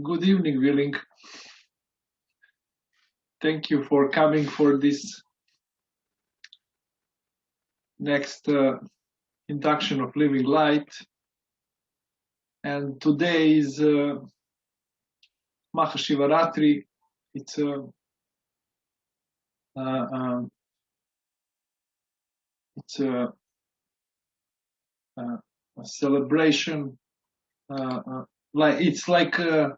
Good evening, Willing. Thank you for coming for this next induction of living light. And today is Mahashivaratri. It's a celebration. It's like a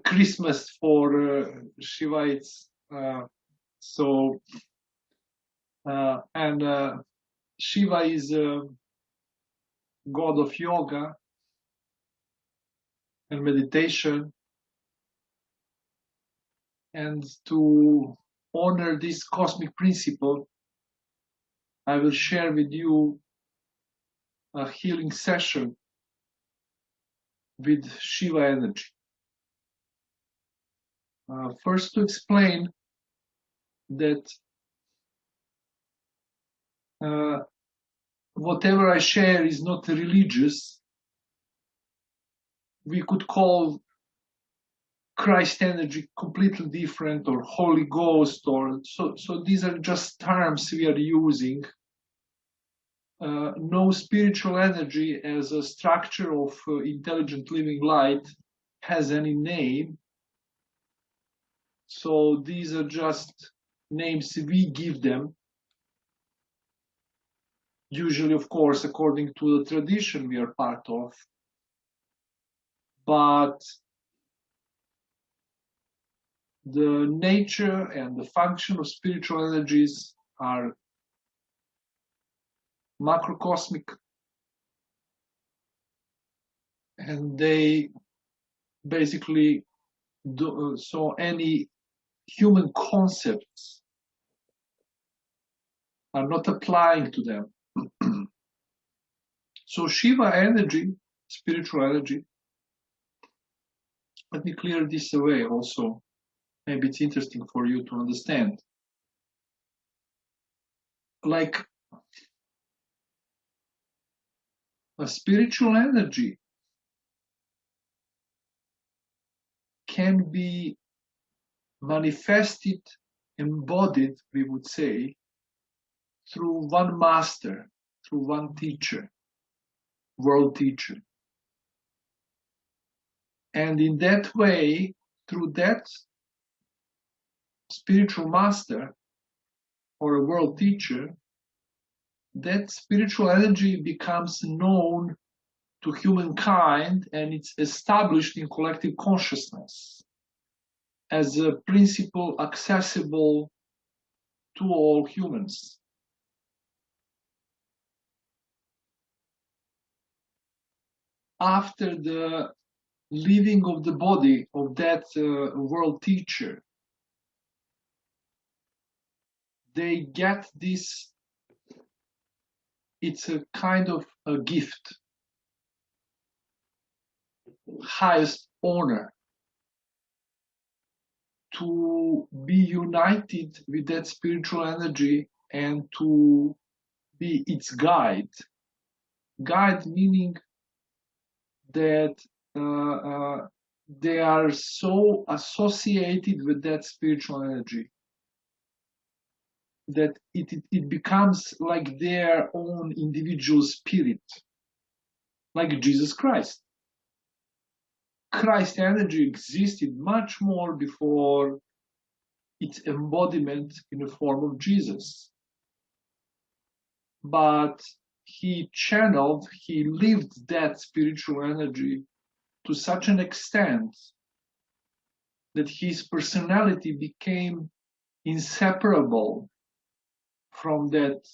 Christmas for Shivites. Shiva is god of yoga and meditation, and to honor this cosmic principle, I will share with you a healing session with Shiva energy. First, to explain that whatever I share is not religious. We could call Christ energy completely different, or Holy Ghost, or so these are just terms we are using. No spiritual energy as a structure of intelligent living light has any name. So these are just names we give them. Usually, of course, according to the tradition we are part of. But the nature and the function of spiritual energies are macrocosmic, and they basically do, so any human concepts are not applying to them. So Shiva energy, spiritual energy, let me clear this away also. Maybe it's interesting for you to understand. Like a spiritual energy can be manifested, embodied, we would say, through one master, through one teacher, world teacher. And in that way, through that spiritual master or a world teacher, that spiritual energy becomes known to humankind, and it's established in collective consciousness as a principle accessible to all humans. After the leaving of the body of that world teacher, they get this, it's a kind of a gift, highest honor, to be united with that spiritual energy and to be its guide. Guide meaning that they are so associated with that spiritual energy that it becomes like their own individual spirit, like Jesus Christ. Christ energy existed much more before its embodiment in the form of Jesus. But he channeled, he lived that spiritual energy to such an extent that his personality became inseparable from that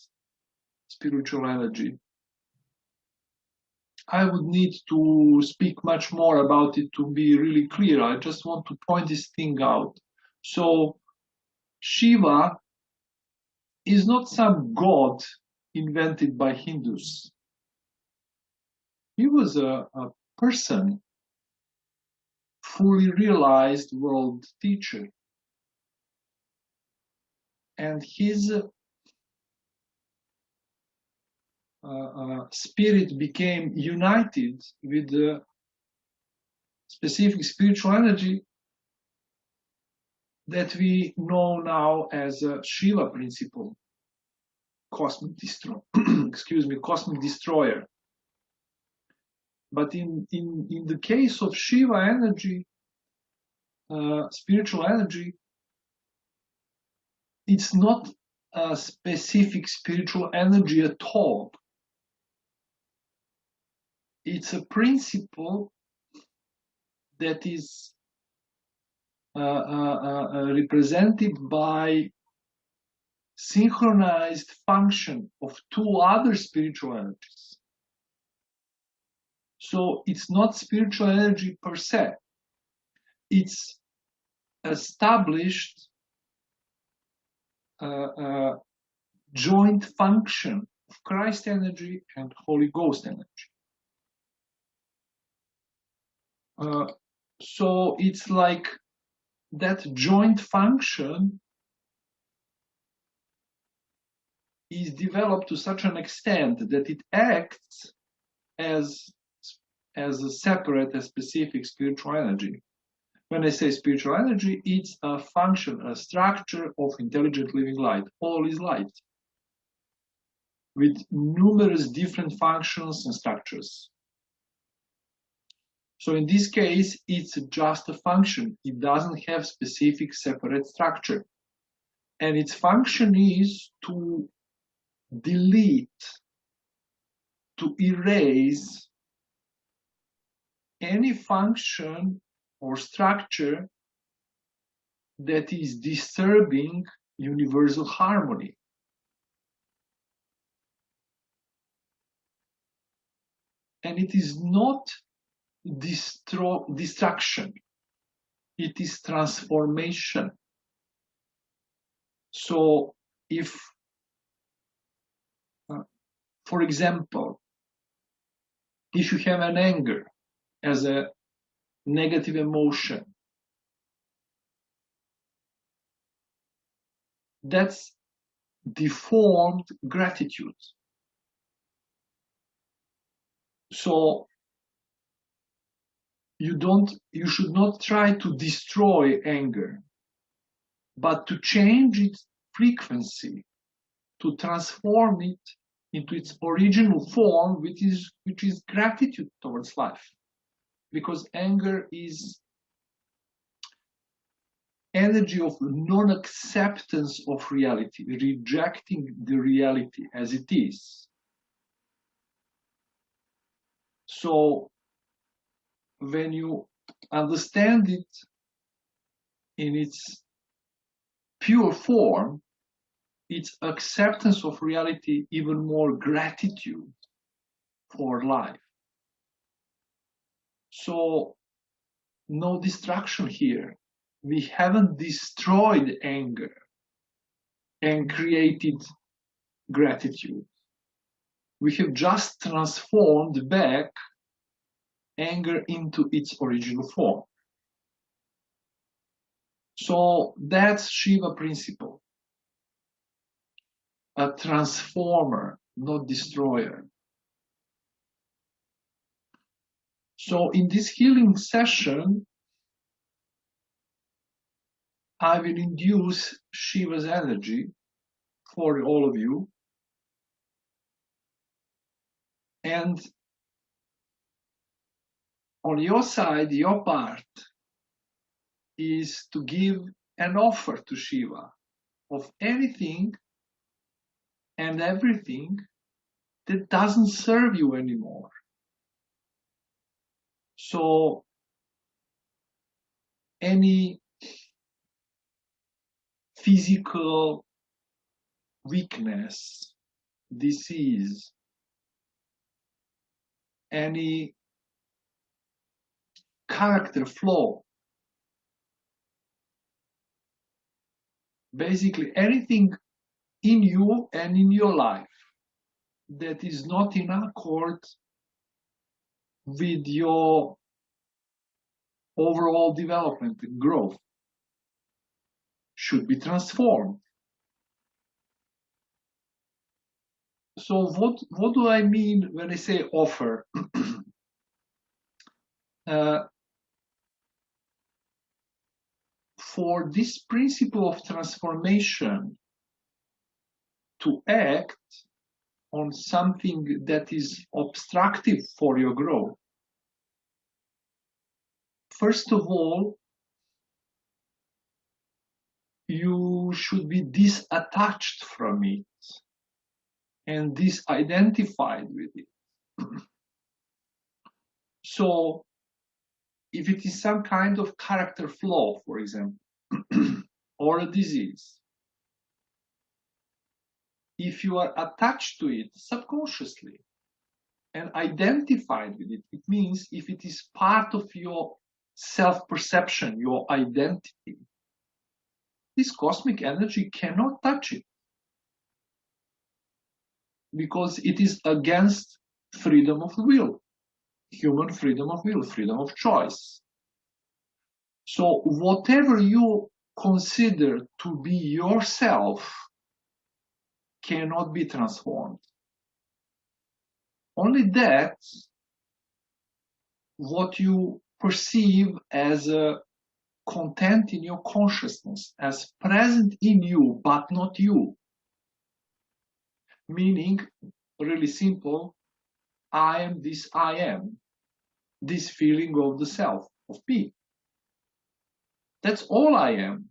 spiritual energy. I would need to speak much more about it to be really clear. I just want to point this thing out. So Shiva is not some god invented by Hindus. He was a person, fully realized world teacher. And his spirit became united with the specific spiritual energy that we know now as a Shiva principle, cosmic destroyer. Excuse me, cosmic destroyer. But in the case of Shiva energy, spiritual energy, it's not a specific spiritual energy at all. It's a principle that is represented by synchronized function of two other spiritual energies. So it's not spiritual energy per se. It's established joint function of Christ energy and Holy Ghost energy. So it's like that joint function is developed to such an extent that it acts as a separate, a specific spiritual energy. When I say spiritual energy, it's a function, a structure of intelligent living light. All is light, with numerous different functions and structures. So in this case, it's just a function. It doesn't have specific separate structure. And its function is to delete, to erase any function or structure that is disturbing universal harmony. And it is not destruction, it is transformation. So if, for example, if you have an anger as a negative emotion, that's deformed gratitude. So you should not try to destroy anger, but to change its frequency, to transform it into its original form, which is gratitude towards life. Because anger is energy of non-acceptance of reality, rejecting the reality as it is. So when you understand it in its pure form, it's acceptance of reality, even more gratitude for life. So no destruction here. We haven't destroyed anger and created gratitude. We have just transformed back anger into its original form. So that's Shiva principle. A transformer, not destroyer. So in this healing session, I will induce Shiva's energy for all of you. And on your side, your part is to give an offer to Shiva of anything and everything that doesn't serve you anymore. So any physical weakness, disease, any character flaw, basically anything in you and in your life that is not in accord with your overall development and growth should be transformed. So what do I mean when I say offer? for this principle of transformation to act on something that is obstructive for your growth, first of all, you should be disattached from it and disidentified with it. So, if it is some kind of character flaw, for example, or a disease, if you are attached to it subconsciously and identified with it, it means if it is part of your self-perception, your identity, this cosmic energy cannot touch it because it is against freedom of will, human freedom of will, freedom of choice. So whatever you consider to be yourself cannot be transformed. Only that, what you perceive as a content in your consciousness, as present in you, but not you. Meaning, really simple, I am this I am, this feeling of the self, of me. That's all I am.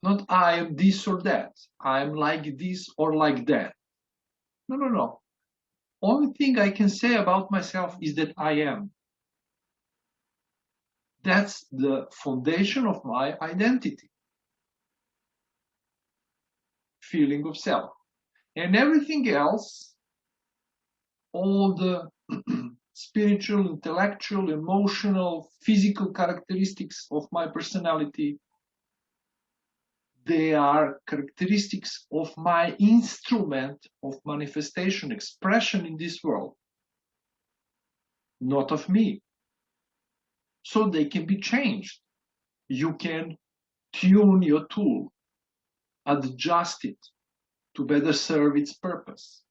Not I am this or that. I am like this or like that. No, no, no. Only thing I can say about myself is that I am. That's the foundation of my identity. Feeling of self. And everything else, all the spiritual, intellectual, emotional, physical characteristics of my personality, they are characteristics of my instrument of manifestation, expression in this world, not of me. So they can be changed. You can tune your tool, adjust it to better serve its purpose.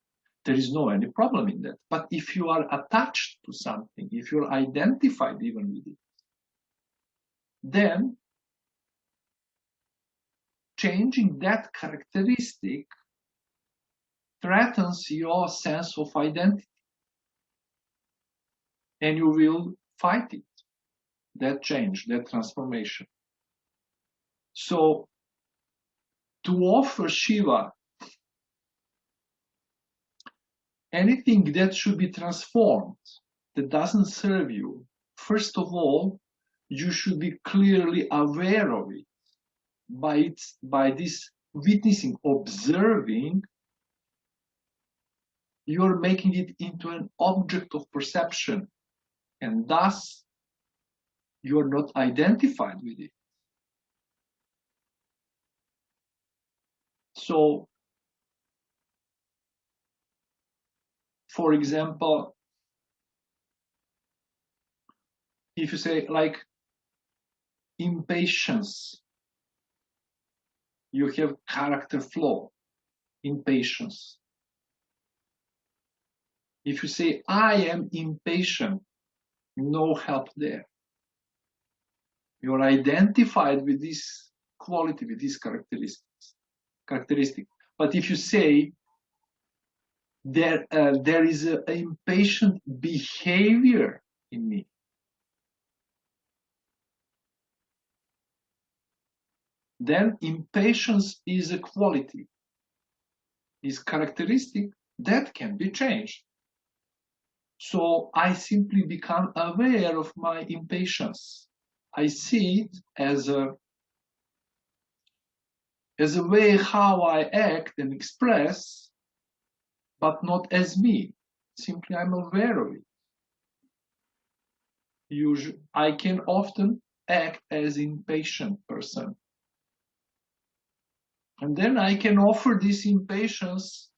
There is no any problem in that. But if you are attached to something, if you're identified even with it, then changing that characteristic threatens your sense of identity. And you will fight it, that change, that transformation. So, to offer Shiva anything that should be transformed, that doesn't serve you, first of all, you should be clearly aware of it. By this witnessing, observing, you're making it into an object of perception, and thus you're not identified with it. So, for example, if you say like impatience, you have character flaw, impatience. If you say, I am impatient, no help there. You're identified with this quality, with these characteristic. But if you say, there is an impatient behavior in me, then impatience is a quality, is characteristic that can be changed. So I simply become aware of my impatience. I see it as a way how I act and express, but not as me. Simply I'm aware of it. Usually, I can often act as impatient person. And then I can offer this impatience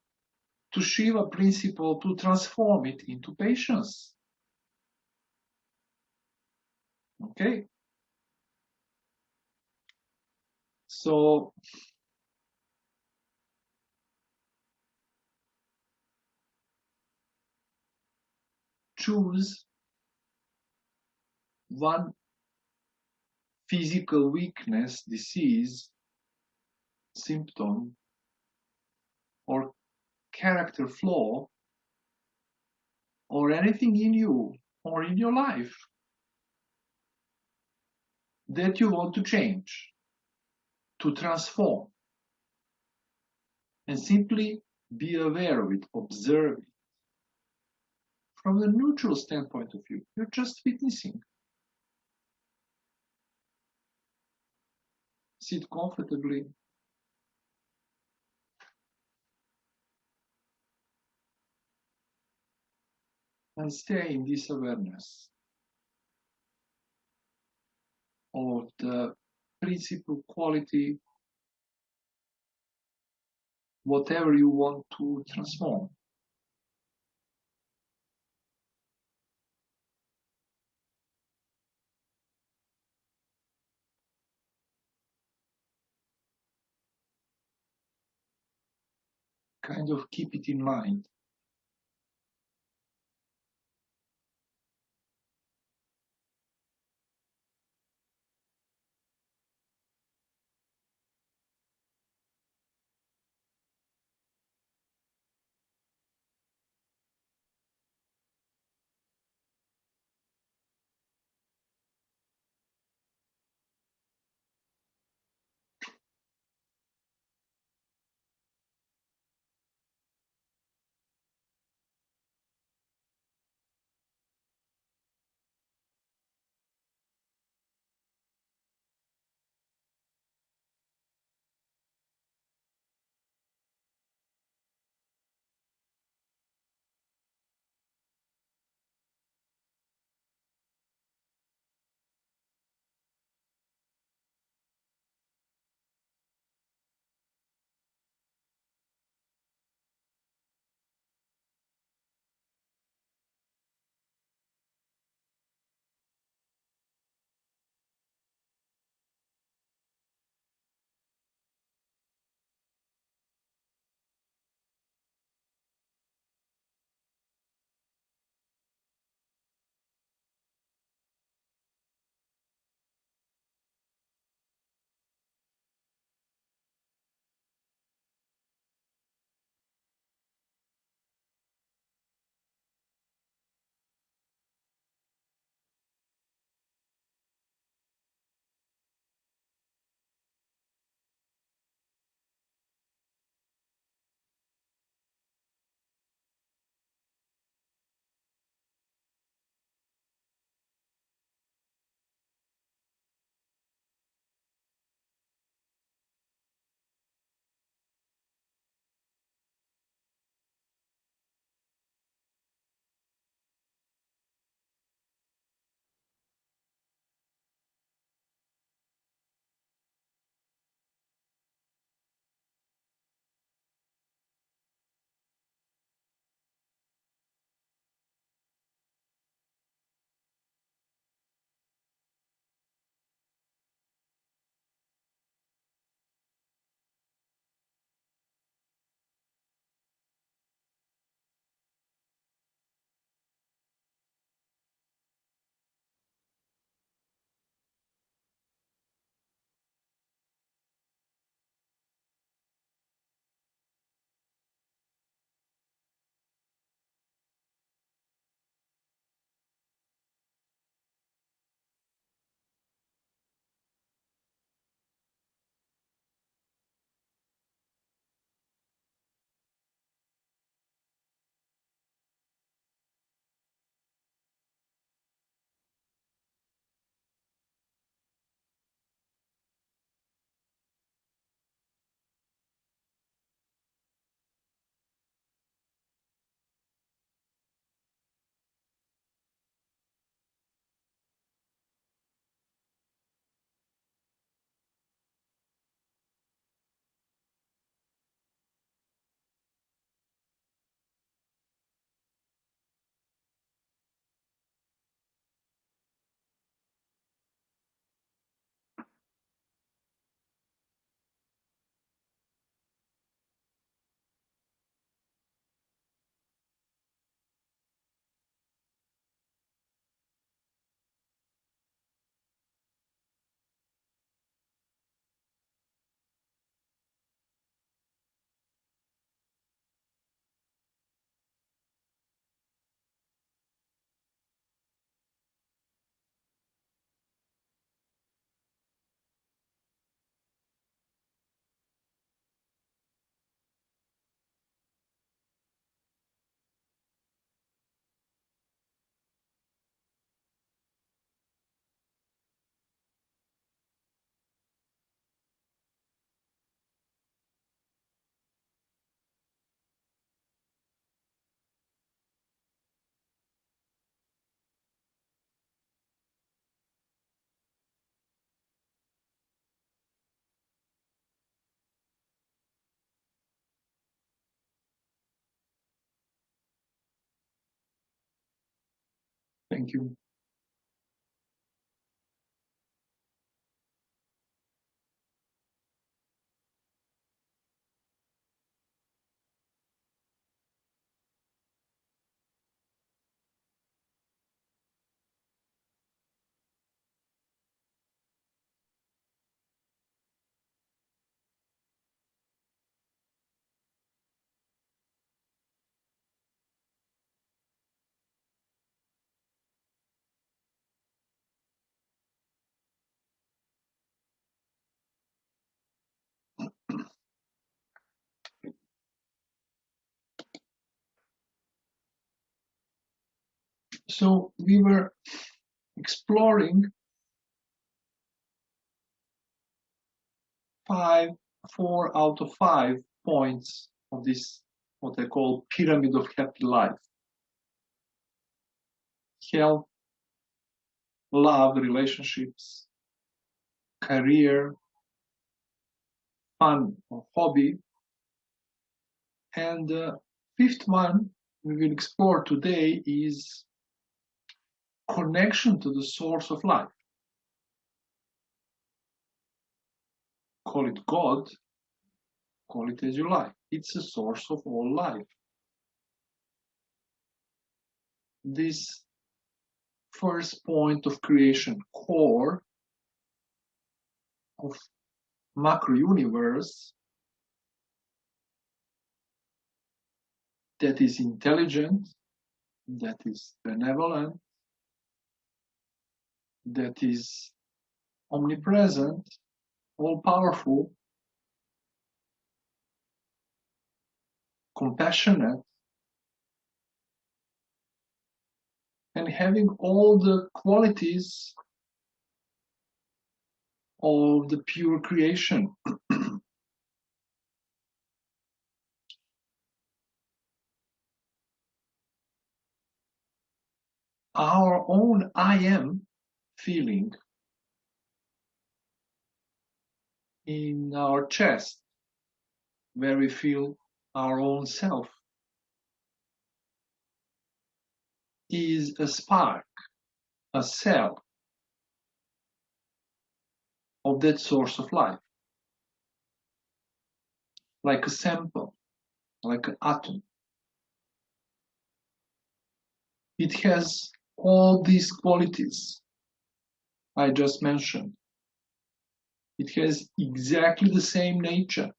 to Shiva principle to transform it into patience. Okay? So, choose one physical weakness, disease, symptom, or character flaw, or anything in you or in your life that you want to change, to transform, and simply be aware of it, observe it. From a neutral standpoint of view, you're just witnessing. Sit comfortably and stay in this awareness of the principal quality, whatever you want to transform. Kind of keep it in mind. Thank you. So we were exploring four out of 5 points of this, what I call pyramid of happy life: health, love, relationships, career, fun or hobby. And the fifth one we will explore today is connection to the source of life. Call it God, call it as you like. It's the source of all life. This first point of creation, core of macro universe, that is intelligent, that is benevolent, that is omnipresent, all powerful, compassionate, and having all the qualities of the pure creation. Our own I am feeling in our chest, where we feel our own self, is a spark, a cell of that source of life, like a sample, like an atom. It has all these qualities I just mentioned. It has exactly the same nature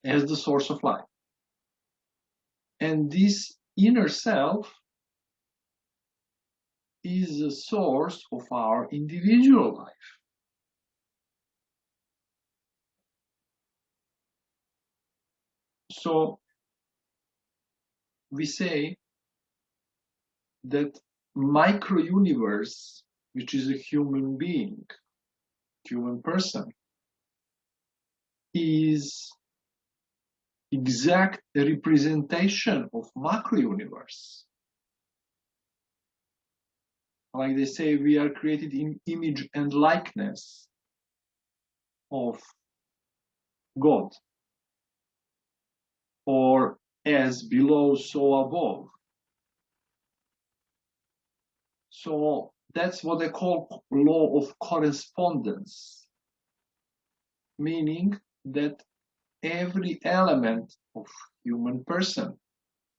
as the source of life. And this inner self is the source of our individual life. So we say that micro universe, which is a human being, human person, is exact representation of macro universe. Like they say, we are created in image and likeness of God, or as below, so above. So that's what they call law of correspondence, meaning that every element of human person,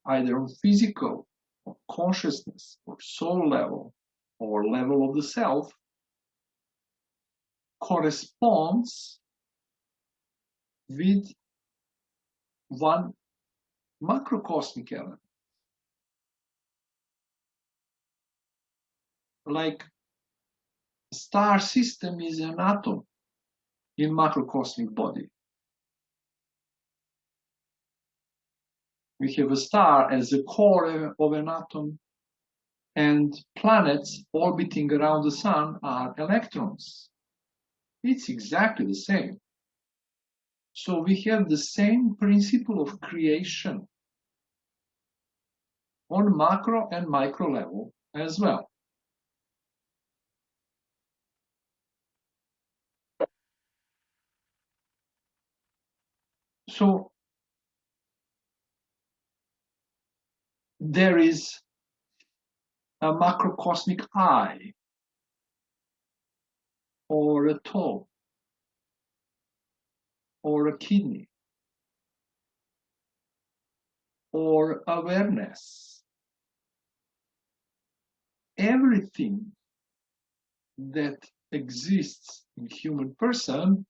either on physical or consciousness or soul level or level of the self, corresponds with one macrocosmic element. Like star system is an atom in macrocosmic body. We have a star as a core of an atom, and planets orbiting around the sun are electrons. It's exactly the same. So we have the same principle of creation on macro and micro level as well. So there is a macrocosmic eye, or a toe, or a kidney, or awareness. Everything that exists in human person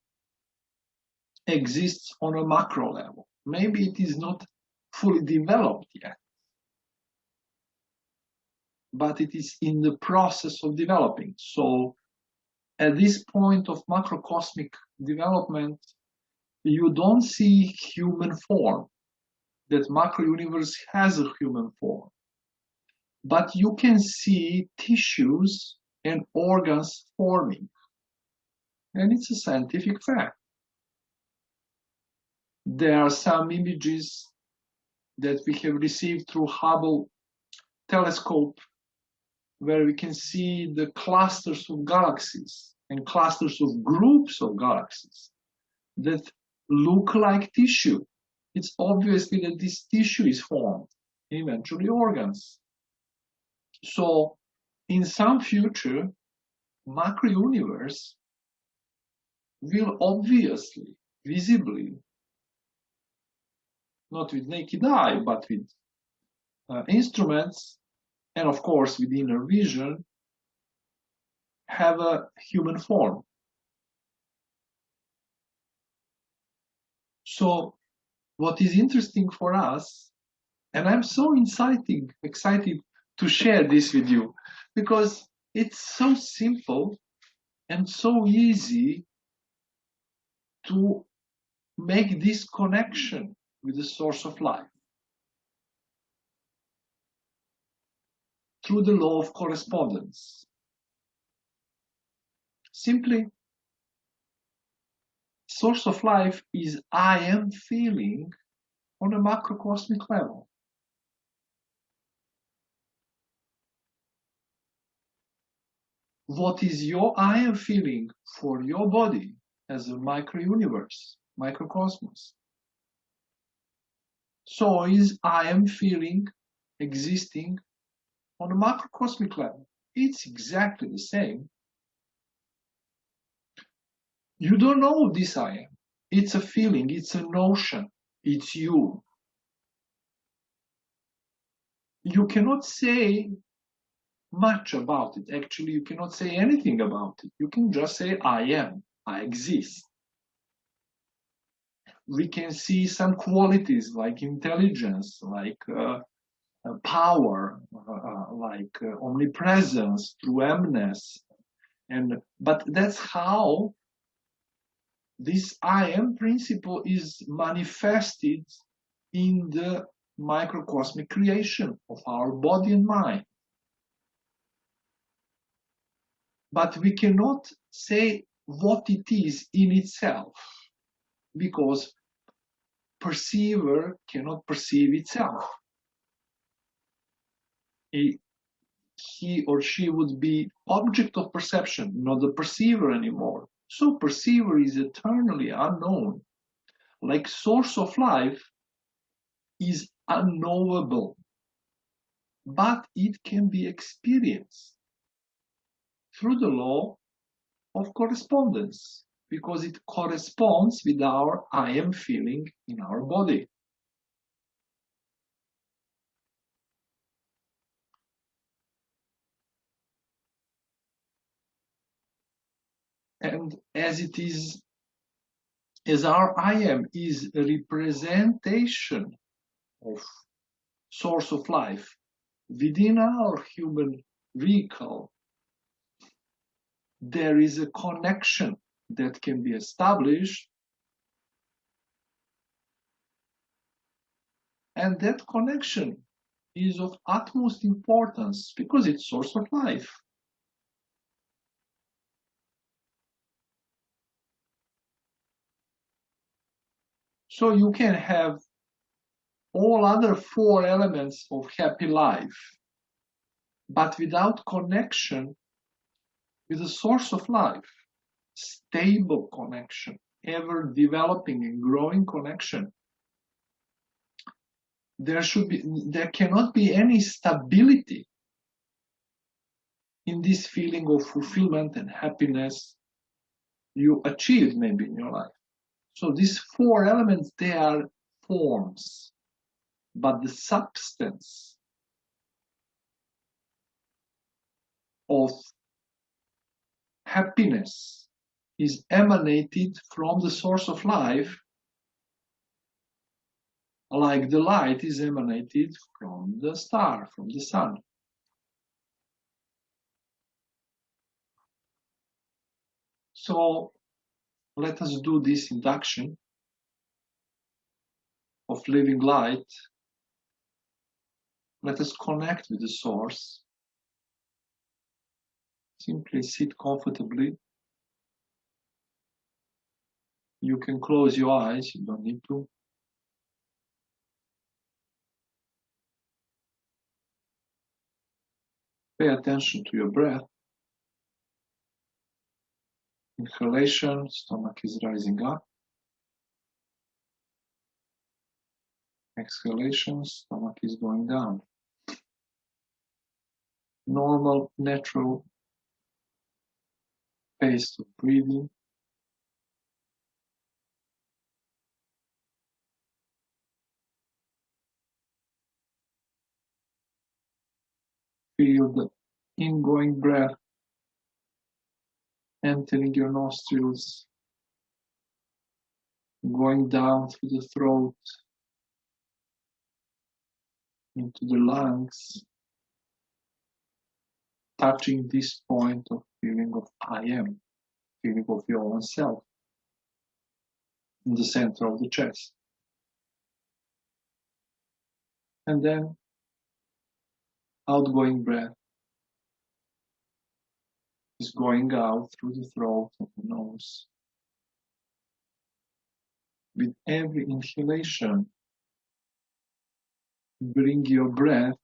exists on a macro level. Maybe it is not fully developed yet, but it is in the process of developing. So at this point of macrocosmic development, you don't see human form, that macro universe has a human form, but you can see tissues and organs forming. And it's a scientific fact. There are some images that we have received through Hubble telescope where we can see the clusters of galaxies and clusters of groups of galaxies that look like tissue. It's obviously that this tissue is formed, eventually organs. So in some future, macro universe will obviously, visibly, not with naked eye, but with instruments, and of course with inner vision, have a human form. So what is interesting for us, and I'm so excited to share this with you, because it's so simple and so easy to make this connection with the source of life through the law of correspondence. Simply, source of life is I am feeling on a macrocosmic level. What is your I am feeling for your body as a micro-universe, microcosmos? So is I am feeling existing on a macrocosmic level. It's exactly the same. You don't know this I am. It's a feeling, it's a notion, it's you. You cannot say much about it. Actually, you cannot say anything about it. You can just say, I am, I exist. We can see some qualities like intelligence, like power, like omnipresence, true emness. But that's how this I am principle is manifested in the microcosmic creation of our body and mind. But we cannot say what it is in itself, because perceiver cannot perceive itself. He or she would be object of perception, not the perceiver anymore. So perceiver is eternally unknown. Like source of life is unknowable, but it can be experienced through the law of correspondence, because it corresponds with our I am feeling in our body. And as our I am is a representation of source of life within our human vehicle, there is a connection that can be established, and that connection is of utmost importance because it's source of life. So you can have all other 4 elements of happy life, but without connection with the source of life, stable connection, ever developing and growing connection, there cannot be any stability in this feeling of fulfillment and happiness you achieved maybe in your life. So these four elements, they are forms, but the substance of happiness is emanated from the source of life, like the light is emanated from the star, from the sun. So let us do this induction of living light. Let us connect with the source. Simply sit comfortably. You can close your eyes, you don't need to. Pay attention to your breath. Inhalation, stomach is rising up. Exhalation, stomach is going down. Normal, natural pace of breathing. Feel the ingoing breath entering your nostrils, going down through the throat, into the lungs, touching this point of feeling of I am, feeling of your own self, in the center of the chest. And then outgoing breath is going out through the throat and the nose. With every inhalation, bring your breath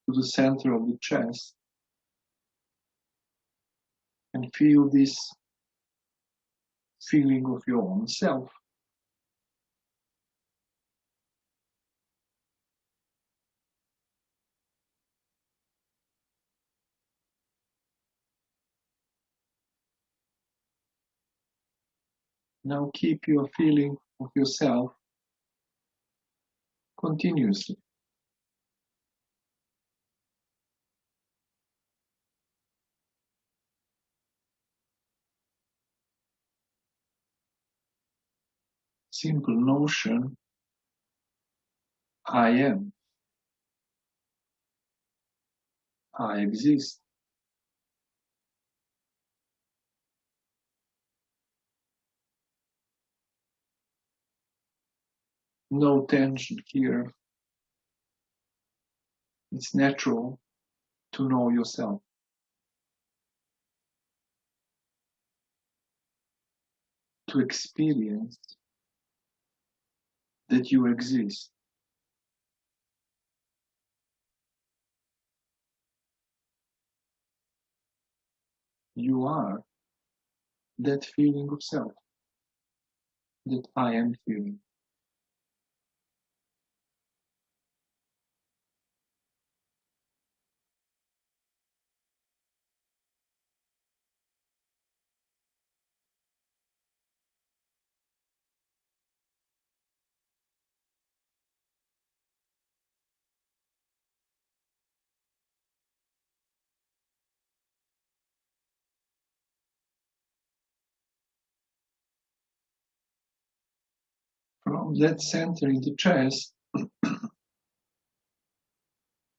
to the center of the chest and feel this feeling of your own self. Now keep your feeling of yourself continuously. Simple notion, I am, I exist. No tension here. It's natural to know yourself, to experience that you exist. You are that feeling of self, that I am feeling. From that center in the chest,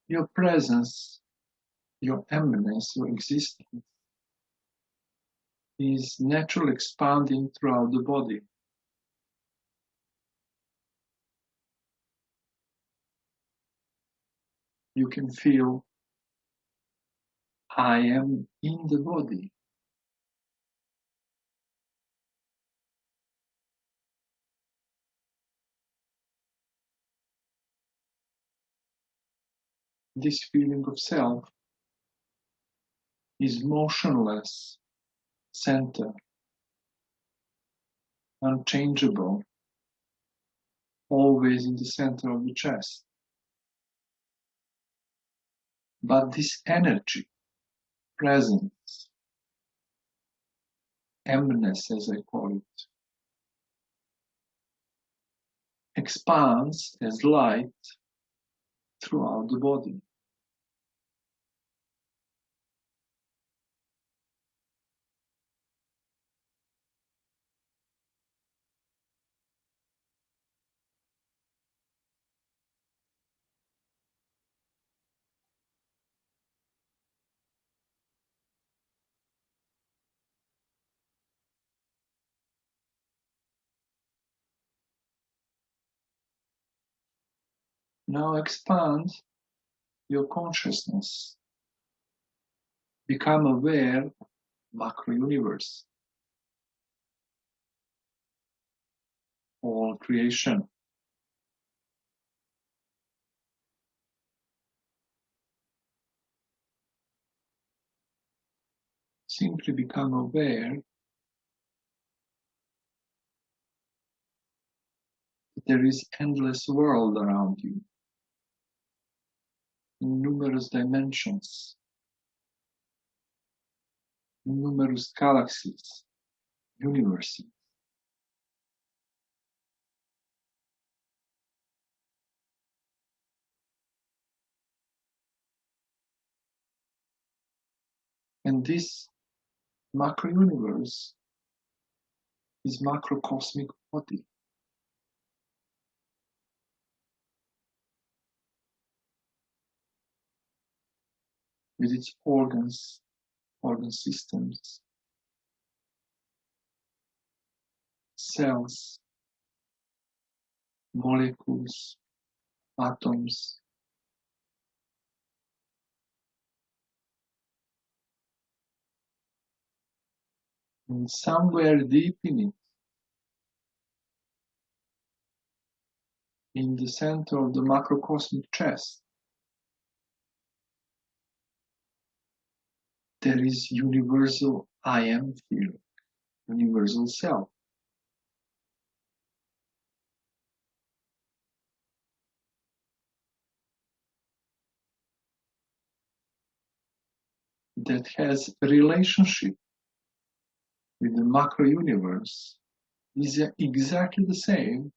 your presence, your eminence, your existence is naturally expanding throughout the body. You can feel I am in the body. This feeling of self is motionless, center, unchangeable, always in the center of the chest. But this energy, presence, emness as I call it, expands as light throughout the body. Now expand your consciousness. Become aware of macro universe, all creation. Simply become aware that there is endless world around you, in numerous dimensions, numerous galaxies, universes. And this macro universe is macrocosmic body. With its organs, organ systems, cells, molecules, atoms, and somewhere deep in the center of the macrocosmic chest, there is universal I am feeling, universal self. That has a relationship with the macro universe is exactly the same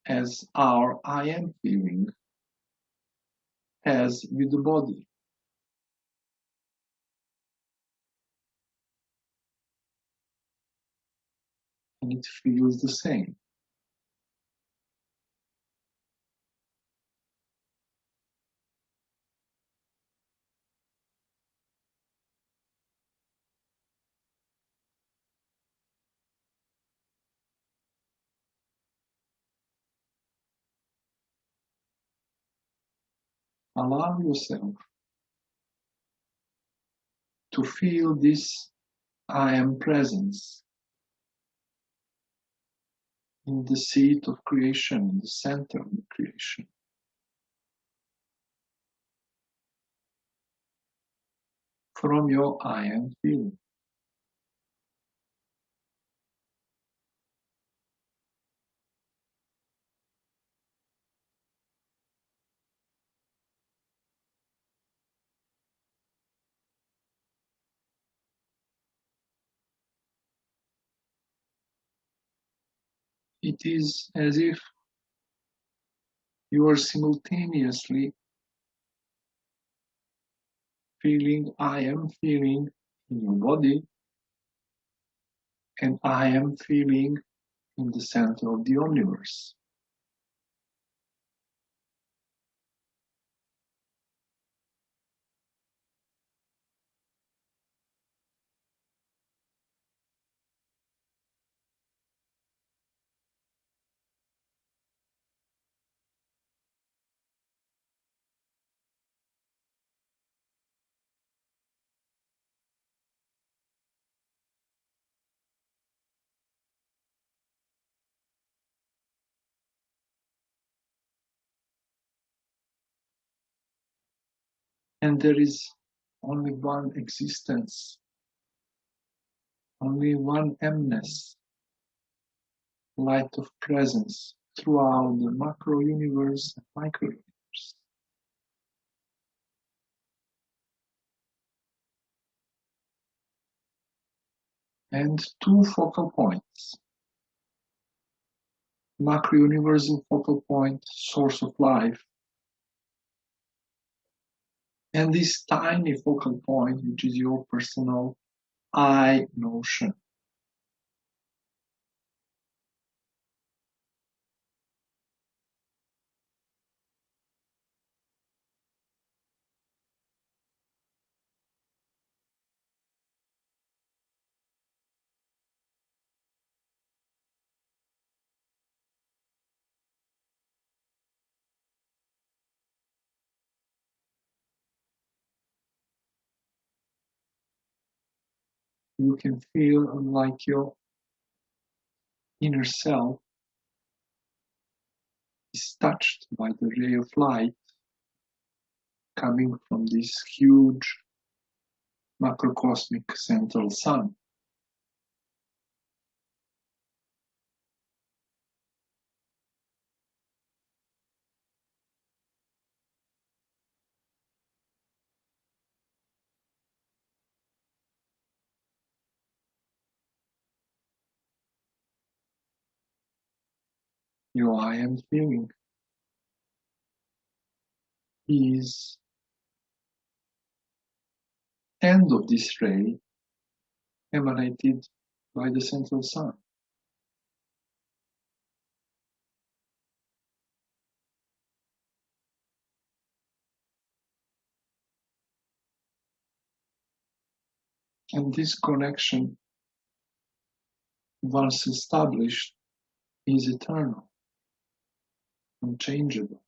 as our I am feeling has with the body. And it feels the same. Allow yourself to feel this I am presence in the seat of creation, in the center of the creation. From your I am feeling. It is as if you are simultaneously feeling I am feeling in your body and I am feeling in the center of the universe. And there is only one existence, only one emness, light of presence throughout the macro universe and micro universe. and two focal points. Macro-universal focal point, source of life, and this tiny focal point, which is your personal I notion. You can feel like your inner self is touched by the ray of light coming from this huge macrocosmic central sun. Your I am feeling is end of this ray emanated by the central sun. And this connection, once established, is eternal, unchangeable.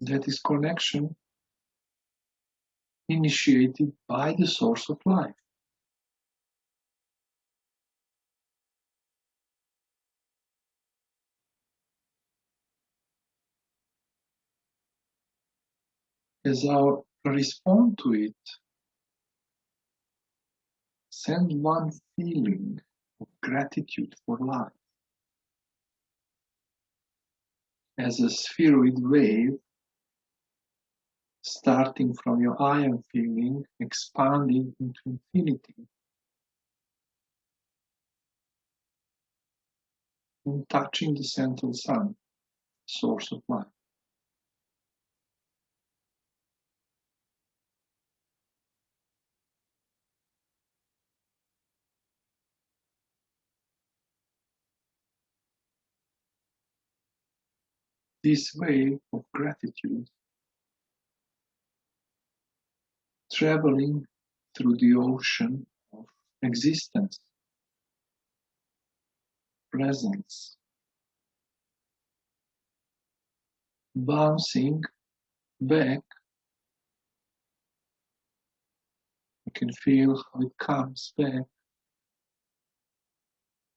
That is connection initiated by the source of life. As our response to it, send one feeling of gratitude for life as a spheroid wave starting from your I am feeling, expanding into infinity and touching the central sun, source of life. This wave of gratitude traveling through the ocean of existence, presence, bouncing back. You can feel how it comes back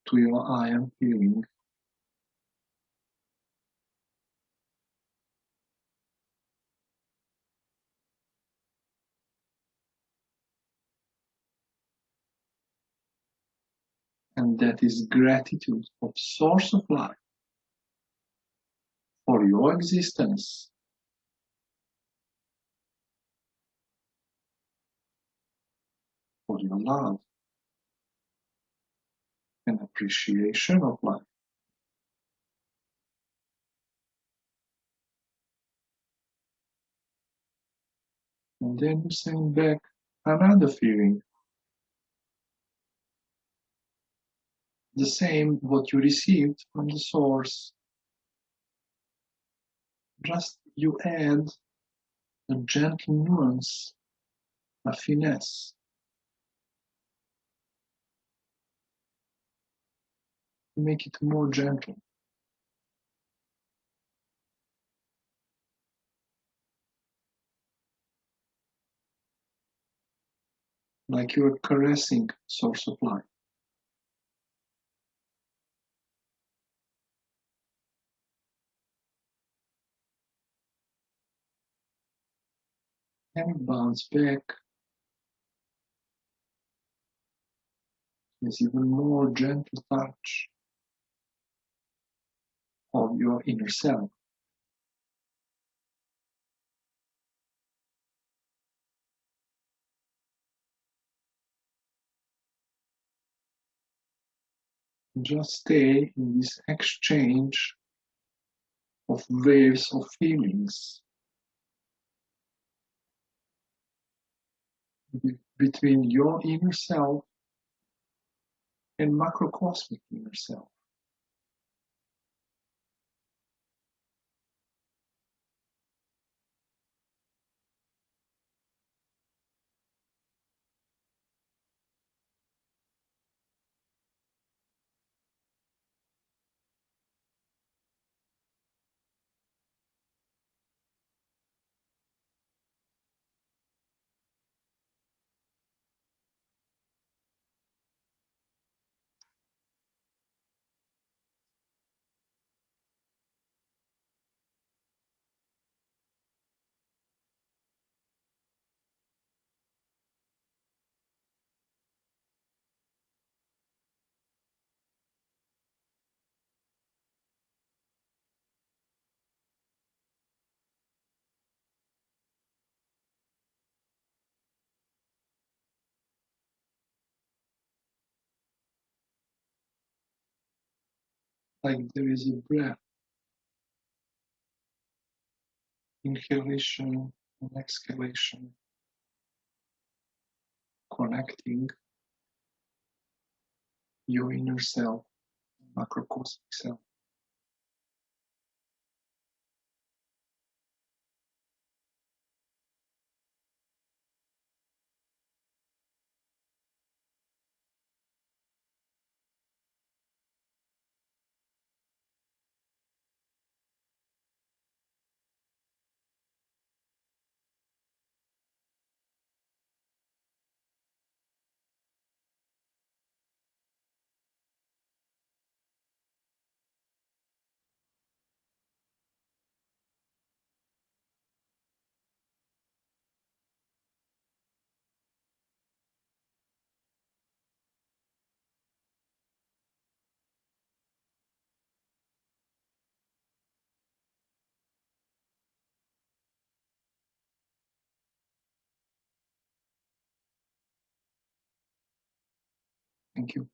to your I am feeling. And that is gratitude of source of life for your existence, for your love and appreciation of life. And then you send back another feeling, the same what you received from the source. Just you add a gentle nuance, a finesse. Make it more gentle. Like you're caressing source of life. And bounce back with even more gentle touch of your inner self. just stay in this exchange of waves of feelings between your inner self and macrocosmic inner self. Like there is a breath, inhalation and exhalation, connecting your inner self, macrocosmic self. Thank you.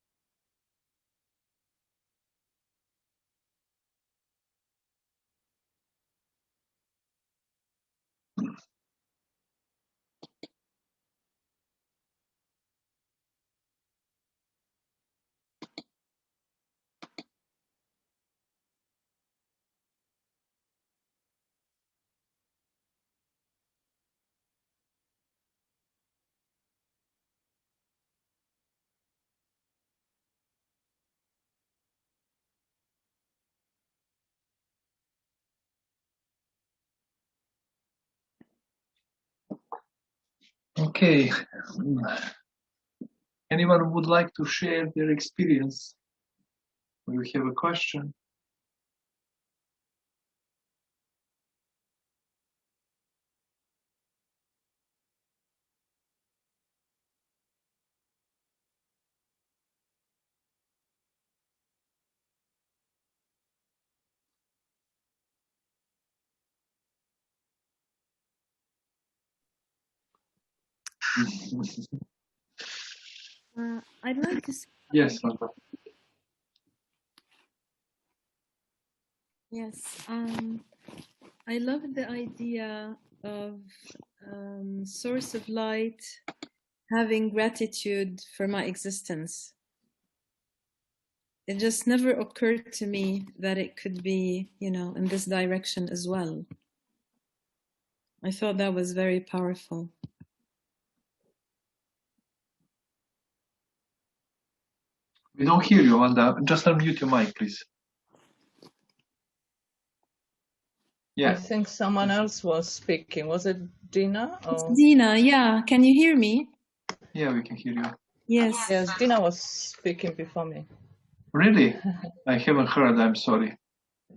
Okay. Anyone would like to share their experience? Or you have a question? I'd like to say Yes, Sandra. yes. I love the idea of source of light having gratitude for my existence. It just never occurred to me that it could be, in this direction as well. I thought that was very powerful. We don't hear you, Wanda. Just unmute your mic, please. I think someone else was speaking. Was it Dina? It's Dina, yeah. Can you hear me? Yeah, we can hear you. Yes. Yes, Dina was speaking before me. Really? I haven't heard. I'm sorry.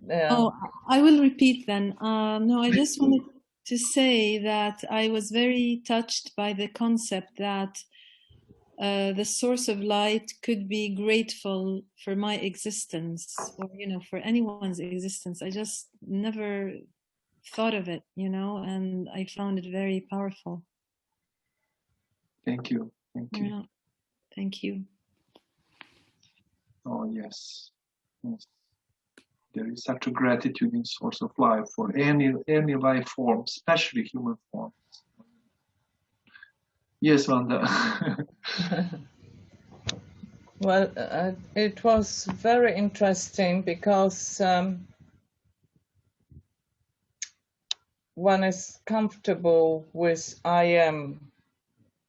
Yeah. Oh, I will repeat then. No, I just wanted to say that I was very touched by the concept that the source of light could be grateful for my existence, or for anyone's existence. I just never thought of it, and I found it very powerful. Thank you. Thank you. Yeah. Thank you. Oh, yes. Yes. There is such a gratitude in source of life for any life form, especially human forms. Yes, Wanda. Well, it was very interesting because one is comfortable with I am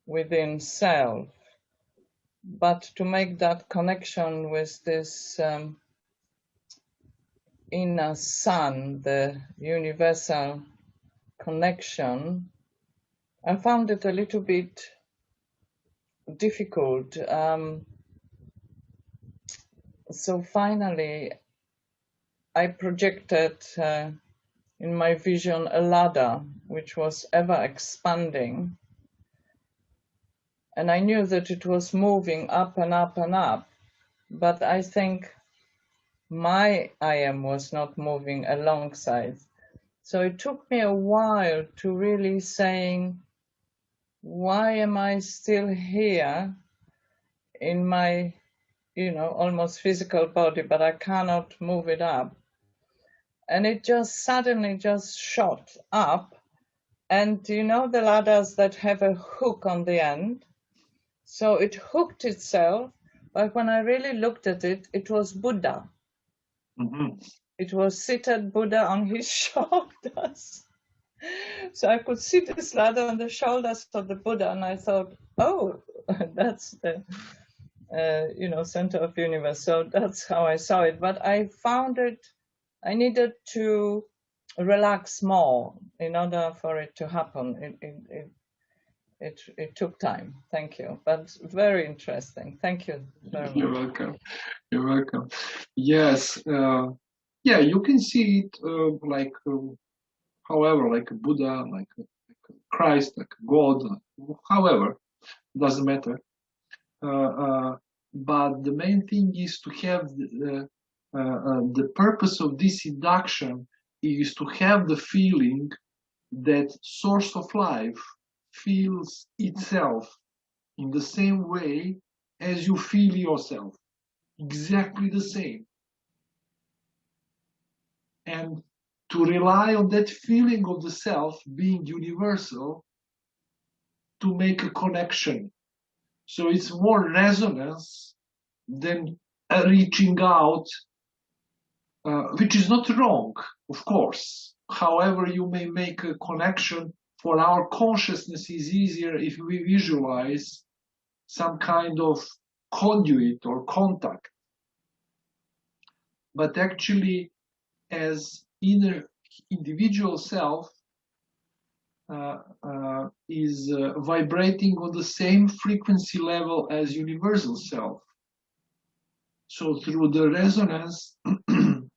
within self, but to make that connection with this inner sun, the universal connection, I found it a little bit difficult. So finally, I projected in my vision a ladder which was ever expanding. And I knew that it was moving up and up and up. But I think my I am was not moving alongside. So it took me a while to really saying, why am I still here in my, almost physical body, but I cannot move it up? And it just suddenly just shot up. And the ladders that have a hook on the end? So it hooked itself, but when I really looked at it, it was Buddha. Mm-hmm. It was seated Buddha on his shoulders. So I could see this ladder on the shoulders of the Buddha, and I thought, oh, that's the, center of the universe. So that's how I saw it. But I found I needed to relax more in order for it to happen. It took time. Thank you, but very interesting. Thank you very much. You're welcome. You're welcome. Yes. Yeah, you can see it however, like a Buddha, like a Christ, like a God, however, doesn't matter. But the main thing is to have the purpose of this induction is to have the feeling that source of life feels itself in the same way as you feel yourself, exactly the same. And to rely on that feeling of the self being universal to make a connection. So it's more resonance than reaching out, which is not wrong, of course. However, you may make a connection. For our consciousness is easier if we visualize some kind of conduit or contact. But actually, as inner individual self is vibrating on the same frequency level as universal self. So through the resonance,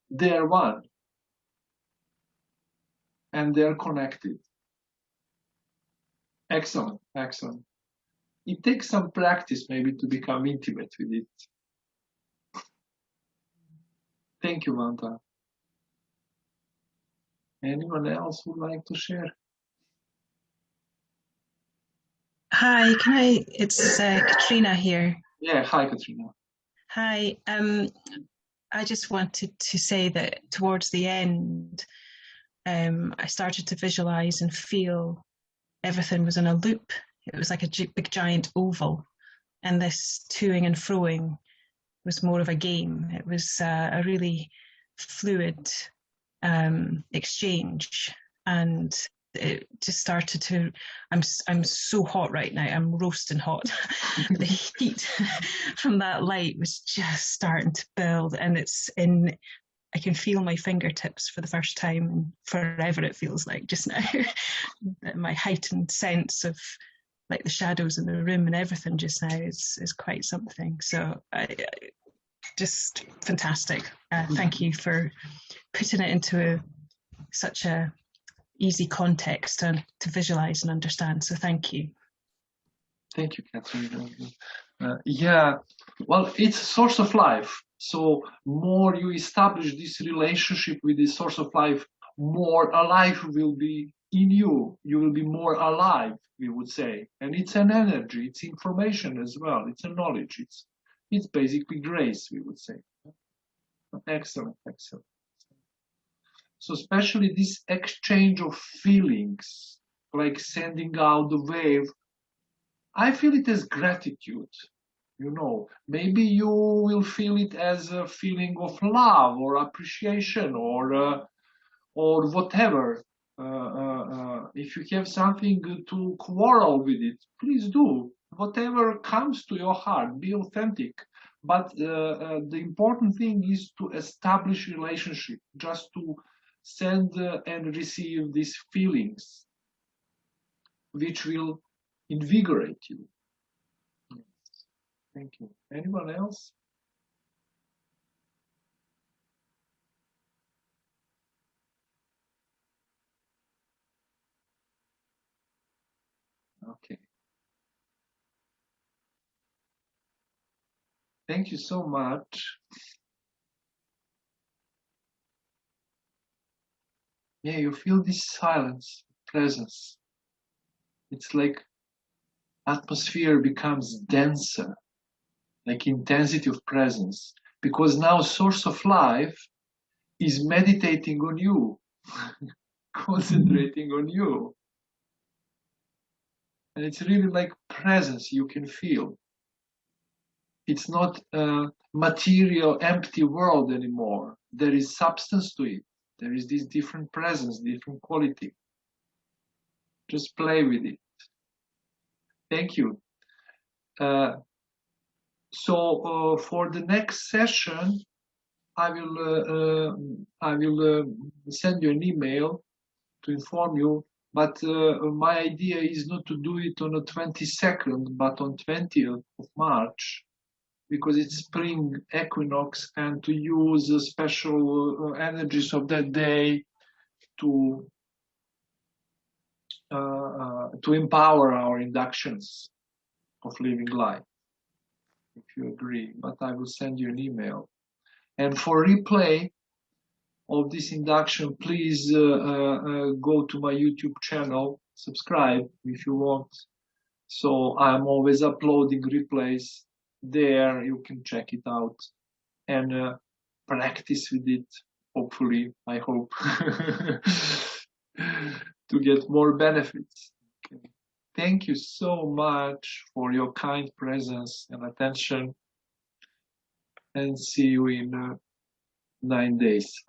they're one and they're connected. Excellent, excellent. It takes some practice maybe to become intimate with it. Thank you, Vanta. Anyone else would like to share? Hi, it's Katrina here. Yeah, hi, Katrina. Hi, I just wanted to say that towards the end, I started to visualize and feel everything was in a loop. It was like a big giant oval, and this toing and froing was more of a game. It was a really fluid exchange, and it just started to. I'm so hot right now. I'm roasting hot. The heat from that light was just starting to build, and I can feel my fingertips for the first time in forever, it feels like just now. My heightened sense of like the shadows in the room and everything just now is quite something. So just fantastic. Thank you for putting it into such a easy context to visualize and understand. So thank you. Thank you, Catherine. Yeah, well, it's a source of life. So more you establish this relationship with the source of life, more alive will be in you. You will be more alive, we would say. And it's an energy, it's information as well. It's a knowledge. It's basically grace, we would say. Excellent, excellent. So especially this exchange of feelings, like sending out the wave, I feel it as gratitude. You know, maybe you will feel it as a feeling of love or appreciation or whatever. If you have something to quarrel with it, please do. Whatever comes to your heart, be authentic. But the important thing is to establish relationship, just to send and receive these feelings, which will invigorate you. Thank you. Anyone else? Okay. Thank you so much. Yeah, you feel this silence, presence. It's like atmosphere becomes denser, like intensity of presence, because now source of life is meditating on you, concentrating on you. And it's really like presence you can feel. It's not a material, empty world anymore. There is substance to it. There is this different presence, different quality. Just play with it. Thank you. So for the next session, I will send you an email to inform you. But my idea is not to do it on the 22nd, but on 20th of March, because it's spring equinox, and to use the special energies of that day to empower our inductions of living life, if you agree. But I will send you an email. And for replay of this induction, please go to my YouTube channel, subscribe if you want. So I'm always uploading replays there. You can check it out and practice with it. Hopefully, I hope to get more benefits. Okay. Thank you so much for your kind presence and attention, and see you in 9 days.